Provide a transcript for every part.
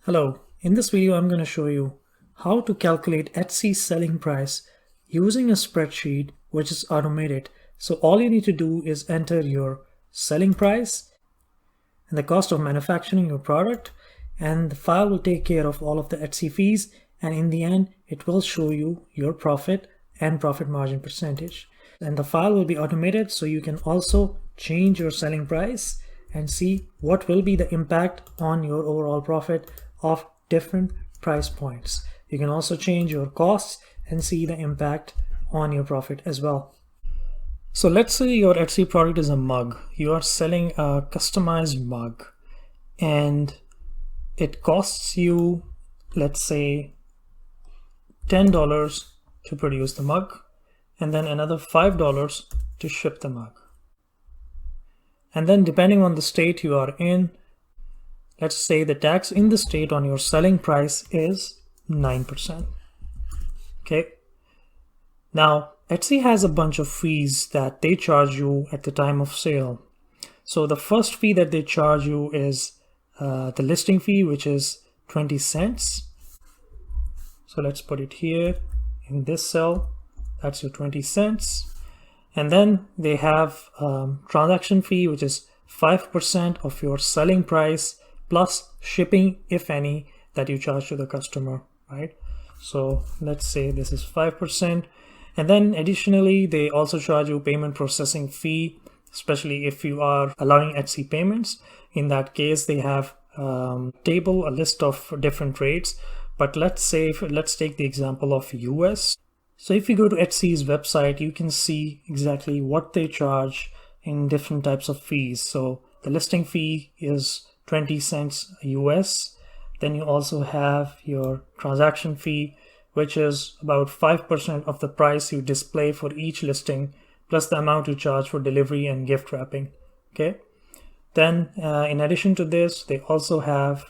Hello, in this video I'm going to show you how to calculate Etsy's selling price using a spreadsheet which is automated. So all you need to do is enter your selling price and the cost of manufacturing your product, and the file will take care of all of the Etsy fees, and in the end it will show you your profit and profit margin percentage. And the file will be automated, so you can also change your selling price and see what will be the impact on your overall profit of different price points. You can also change your costs and see the impact on your profit as well. So let's say your Etsy product is a mug. You are selling a customized mug and it costs you, let's say, $10 to produce the mug and then another $5 to ship the mug. And then depending on the state you are in, let's say the tax in the state on your selling price is 9%. Okay. Now, Etsy has a bunch of fees that they charge you at the time of sale. So the first fee that they charge you is the listing fee, which is 20 cents. So let's put it here in this cell. That's your 20 cents. And then they have transaction fee, which is 5% of your selling price plus shipping, if any, that you charge to the customer, right? So let's say this is 5%. And then additionally, they also charge you payment processing fee, especially if you are allowing Etsy payments. In that case, they have a list of different rates. But let's take the example of US. So if you go to Etsy's website, you can see exactly what they charge in different types of fees. So the listing fee is 20 cents US. Then you also have your transaction fee, which is about 5% of the price you display for each listing, plus the amount you charge for delivery and gift wrapping. Okay. Then in addition to this, they also have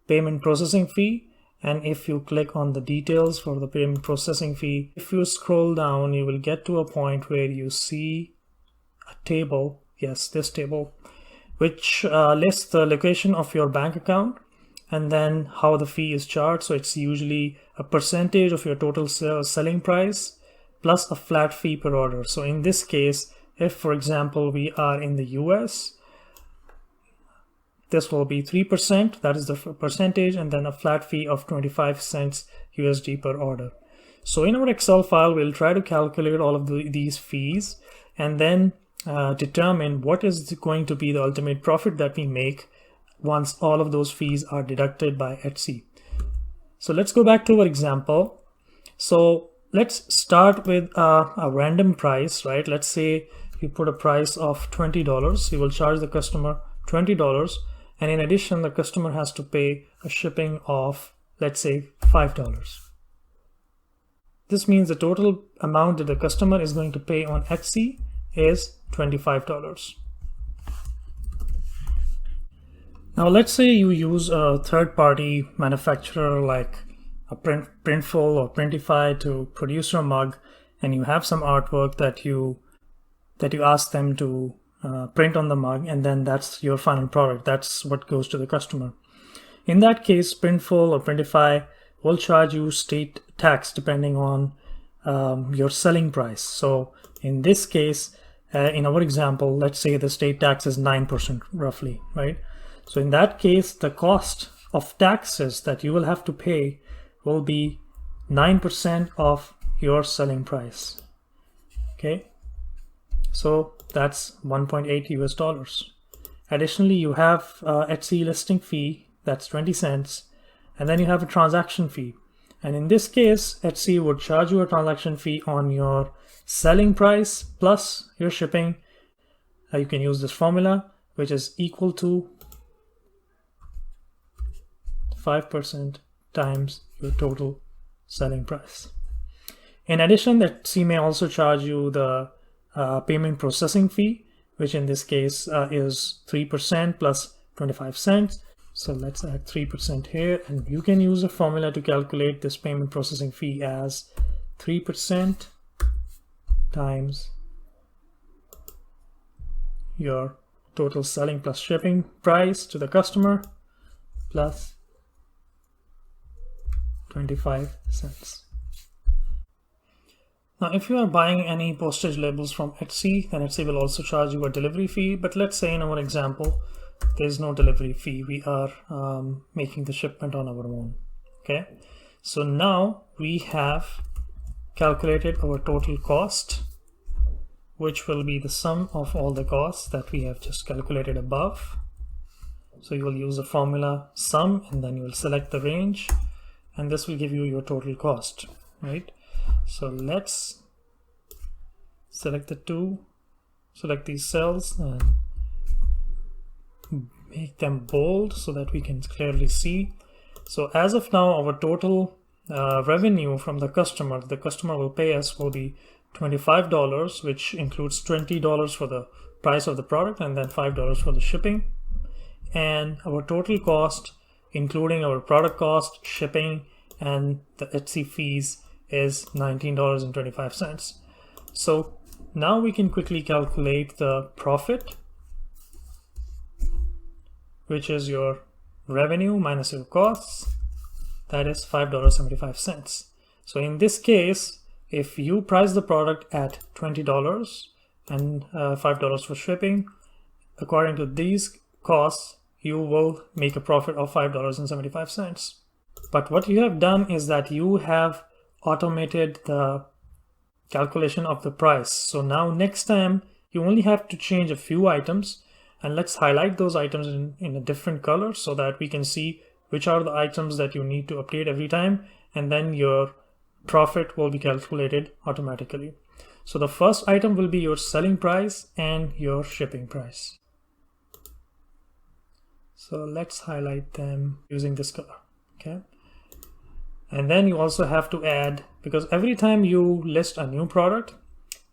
payment processing fee. And if you click on the details for the payment processing fee, if you scroll down, you will get to a point where you see a table. Yes, this table, which lists the location of your bank account and then how the fee is charged. So it's usually a percentage of your total selling price plus a flat fee per order. So in this case, if for example we are in the US, this will be 3%, that is the percentage, and then a flat fee of 25 cents USD per order. So in our Excel file, we'll try to calculate all of these fees and then determine what is going to be the ultimate profit that we make once all of those fees are deducted by Etsy. So let's go back to our example. So let's start with a random price, right? Let's say you put a price of $20. You will charge the customer $20. And in addition, the customer has to pay a shipping of, let's say, $5. This means the total amount that the customer is going to pay on Etsy is $25. Now, let's say you use a third-party manufacturer like a Printful or Printify to produce your mug, and you have some artwork that you ask them to print on the mug, and then that's your final product. That's what goes to the customer. In that case, Printful or Printify will charge you state tax depending on your selling price. So in this case, in our example, let's say the state tax is 9% roughly, right? So in that case, the cost of taxes that you will have to pay will be 9% of your selling price. Okay. So that's 1.8 US. Additionally, you have Etsy listing fee, that's 20 cents. And then you have a transaction fee. And in this case, Etsy would charge you a transaction fee on your selling price plus your shipping. You can use this formula, which is equal to 5% times your total selling price. In addition, Etsy may also charge you the payment processing fee, which in this case is 3% plus 25 cents. So let's add 3% here, and you can use a formula to calculate this payment processing fee as 3% times your total selling plus shipping price to the customer plus $0.25. Now, if you are buying any postage labels from Etsy, then Etsy will also charge you a delivery fee. But let's say in our example, there's no delivery fee. We are making the shipment on our own. Okay, so now we have calculated our total cost, which will be the sum of all the costs that we have just calculated above. So you will use the formula sum, and then you will select the range, and this will give you your total cost, right? So let's select select these cells and make them bold so that we can clearly see. So as of now, our total revenue from the customer will pay us will be $25, which includes $20 for the price of the product and then $5 for the shipping. And our total cost, including our product cost, shipping, and the Etsy fees, is $19.25. So now we can quickly calculate the profit, which is your revenue minus your costs. That is $5.75. So in this case, if you price the product at $20 and $5 for shipping, according to these costs, you will make a profit of $5.75. But what you have done is that you have automated the calculation of the price. So now next time you only have to change a few items, and let's highlight those items in a different color so that we can see which are the items that you need to update every time, and then your profit will be calculated automatically. So the first item will be your selling price and your shipping price. So let's highlight them using this color, okay? And then you also have to add, because every time you list a new product,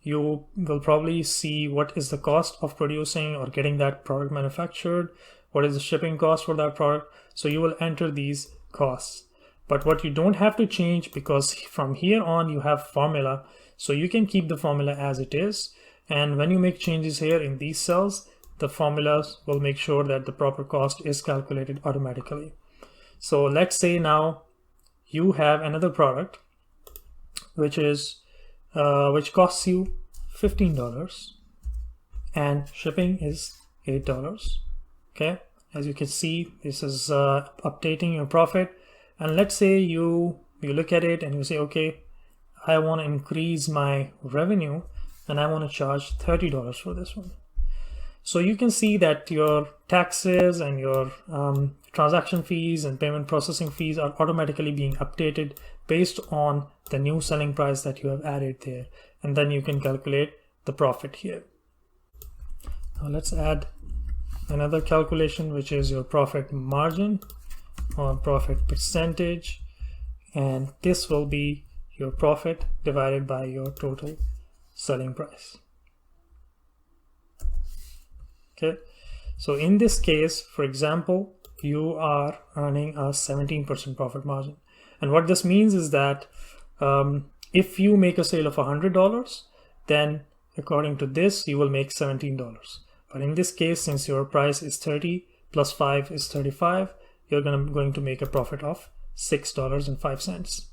you will probably see what is the cost of producing or getting that product manufactured, what is the shipping cost for that product. So you will enter these costs. But what you don't have to change, because from here on you have formula, so you can keep the formula as it is. And when you make changes here in these cells, the formulas will make sure that the proper cost is calculated automatically. So let's say now you have another product which costs you $15 and shipping is $8. Okay, as you can see, this is updating your profit. And let's say you look at it and you say, okay, I want to increase my revenue and I want to charge $30 for this one. So you can see that your taxes and your transaction fees and payment processing fees are automatically being updated based on the new selling price that you have added there. And then you can calculate the profit here. Now let's add another calculation, which is your profit margin or profit percentage. And this will be your profit divided by your total selling price. Okay, so in this case, for example, you are earning a 17% profit margin. And what this means is that if you make a sale of $100, then according to this, you will make $17. But in this case, since your price is 30 plus 5 is 35, you're going to make a profit of $6.05.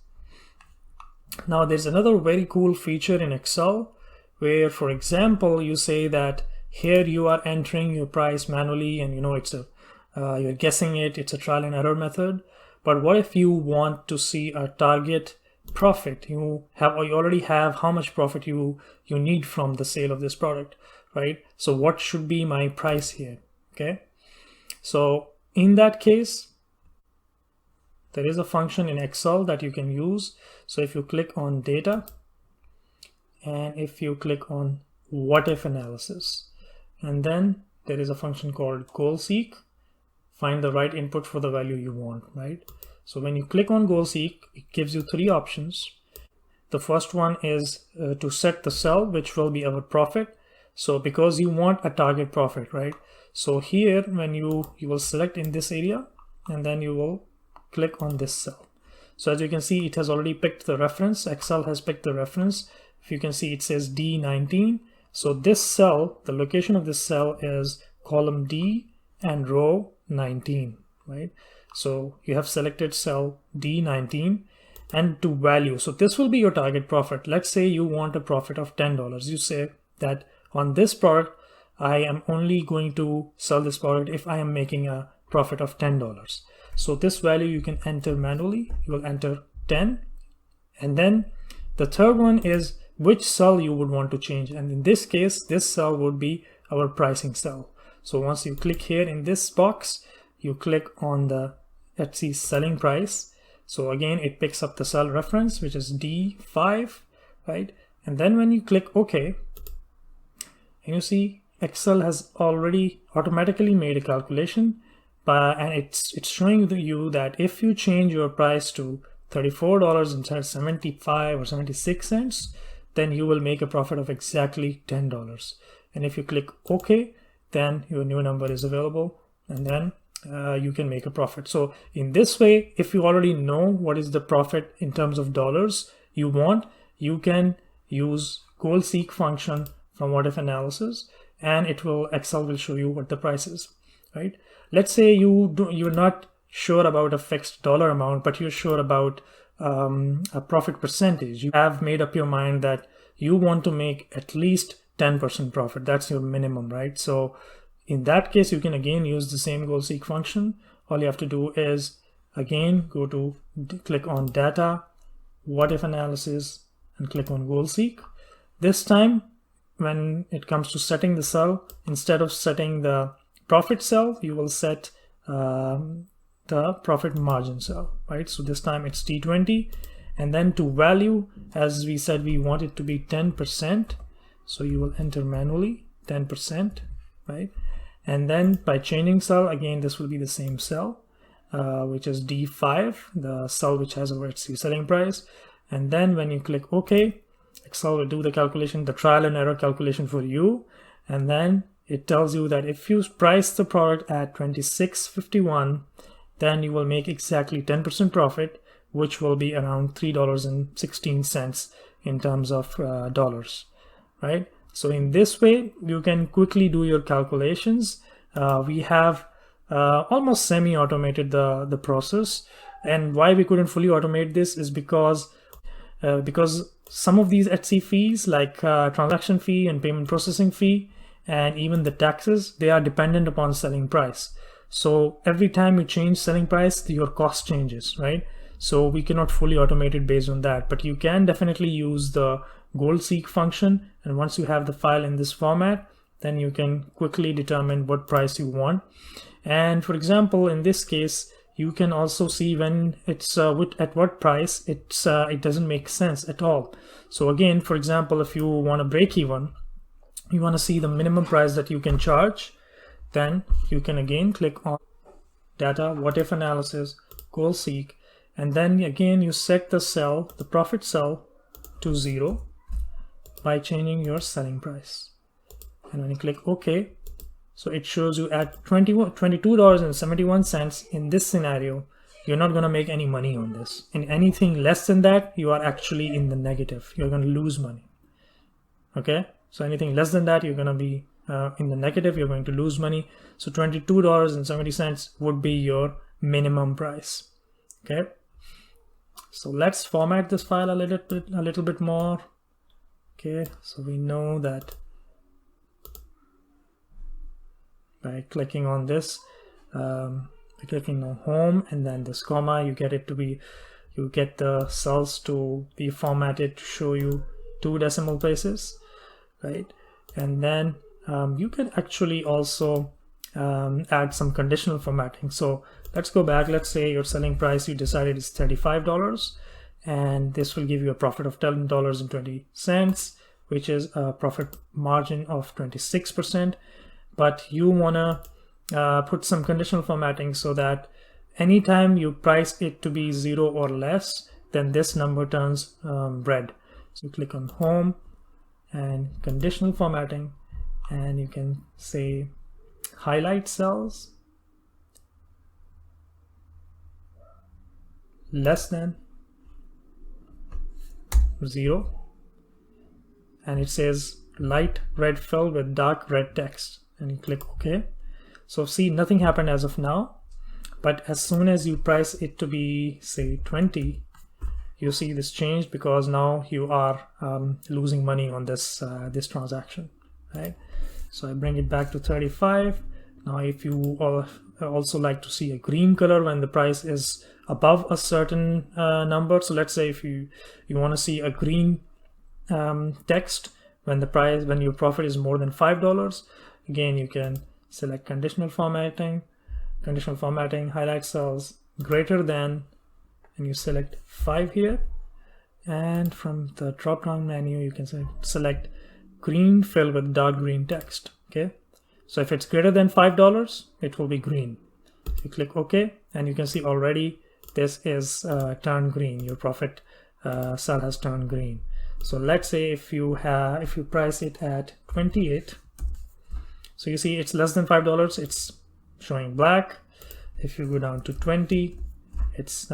Now there's another very cool feature in Excel where, for example, you say that here you are entering your price manually, and it's you're guessing it. It's a trial and error method. But what if you want to see a target profit? You already have how much profit you need from the sale of this product, right? So what should be my price here? Okay, so in that case, there is a function in Excel that you can use. So if you click on data and if you click on what if analysis, and then there is a function called goal seek, find the right input for the value you want, right? So when you click on goal seek, it gives you three options. The first one is to set the cell, which will be our profit. So because you want a target profit, right? So here, when you will select in this area, and then you will click on this cell. So as you can see, it has already picked the reference. Excel has picked the reference. If you can see, it says D19. So this cell, the location of this cell is column D and row 19, right? So you have selected cell D19, and to value. So this will be your target profit. Let's say you want a profit of $10. You say that on this product, I am only going to sell this product if I am making a profit of $10. So this value you can enter manually. You will enter 10. And then the third one is which cell you would want to change. And in this case, this cell would be our pricing cell. So once you click here in this box, you click on the Etsy selling price. So again, it picks up the cell reference, which is D5, right? And then when you click OK, and you see Excel has already automatically made a calculation, and it's showing you that if you change your price to $34 instead of 75 or 76 cents, then you will make a profit of exactly $10. And if you click OK, then your new number is available, and then you can make a profit. So in this way, if you already know what is the profit in terms of dollars you want, you can use goal seek function from what if analysis, and Excel will show you what the price is, right? Let's say you're not sure about a fixed dollar amount, but you're sure about a profit percentage. You have made up your mind that you want to make at least 10% profit. That's your minimum, right? So in that case, you can again use the same goal seek function. All you have to do is again click on data, what if analysis, and click on goal seek. This time, when it comes to setting the cell, instead of setting the profit cell, you will set the profit margin cell, right? So this time it's T20, and then to value, as we said, we want it to be 10%. So you will enter manually 10%, right? And then by changing cell, again, this will be the same cell, which is D5, the cell which has our Etsy selling price. And then when you click OK, Excel will do the calculation, the trial and error calculation for you. And then it tells you that if you price the product at $26.51, then you will make exactly 10% profit, which will be around $3.16 in terms of dollars, right? So in this way, you can quickly do your calculations. We have almost semi-automated the process. And why we couldn't fully automate this is because some of these Etsy fees, like transaction fee and payment processing fee, and even the taxes, they are dependent upon selling price. So every time you change selling price, your cost changes, right? So we cannot fully automate it based on that, but you can definitely use the goal seek function. And once you have the file in this format, then you can quickly determine what price you want. And for example, in this case, you can also see when it's at what price it doesn't make sense at all. So again, for example, if you want to break even, you want to see the minimum price that you can charge, then you can again click on data, what if analysis, goal seek, and then again you set the cell, the profit cell, to 0 by changing your selling price. And when you click OK, so it shows you at $22.71 in this scenario, you're not going to make any money on this. In anything less than that, you are actually in the negative. You're going to lose money. Okay, so anything less than that, you're going to be in the negative, you're going to lose money. So $22.70 would be your minimum price. Okay, so let's format this file a little bit more. Okay, so we know that by clicking on this, clicking on home and then this comma, you get the cells to be formatted to show you 2 decimal places, right? And then you can actually also add some conditional formatting. So let's go back. Let's say your selling price you decided is $35, and this will give you a profit of $10.20, which is a profit margin of 26%. But you wanna put some conditional formatting so that anytime you price it to be 0 or less, then this number turns red. So click on home and conditional formatting, and you can say highlight cells less than 0, and it says light red fill with dark red text, and you click OK. So see, nothing happened as of now, but as soon as you price it to be say 20, you see this changed because now you are losing money on this this transaction, right? So I bring it back to 35. Now if you also like to see a green color when the price is above a certain number, so let's say if you want to see a green text when your profit is more than $5, again you can select conditional formatting, highlight cells greater than, and you select 5 here, and from the drop down menu you can select green fill with dark green text. Okay, so if it's greater than $5, it will be green. You click OK, and you can see already this is turned green. Your profit cell has turned green. So let's say if you price it at 28, so you see it's less than $5, it's showing black. If you go down to 20, it's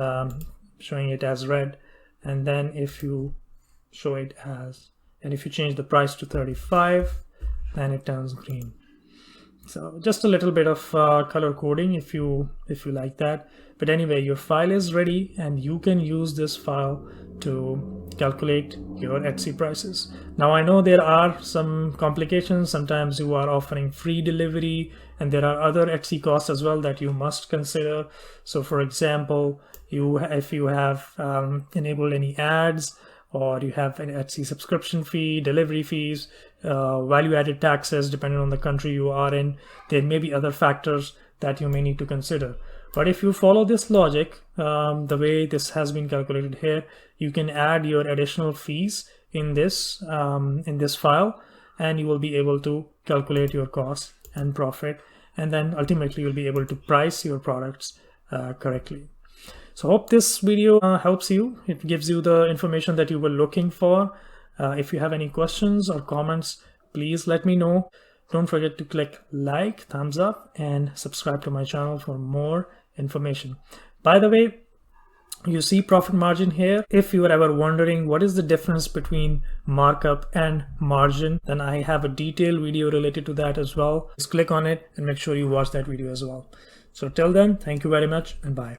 showing it as red. And then if you show it as, and if you change the price to 35, then it turns green. So just a little bit of color coding if you like that. But anyway, your file is ready and you can use this file to calculate your Etsy prices. Now I know there are some complications. Sometimes you are offering free delivery and there are other Etsy costs as well that you must consider. So for example, if you have enabled any ads, or you have an Etsy subscription fee, delivery fees, value-added taxes, depending on the country you are in, there may be other factors that you may need to consider. But if you follow this logic, the way this has been calculated here, you can add your additional fees in this file, and you will be able to calculate your cost and profit, and then ultimately you'll be able to price your products correctly. So hope this video helps you. It gives you the information that you were looking for. If you have any questions or comments, please let me know. Don't forget to click like, thumbs up, and subscribe to my channel for more information. By the way, you see profit margin here. If you are ever wondering what is the difference between markup and margin, then I have a detailed video related to that as well. Just click on it and make sure you watch that video as well. So till then, thank you very much and bye.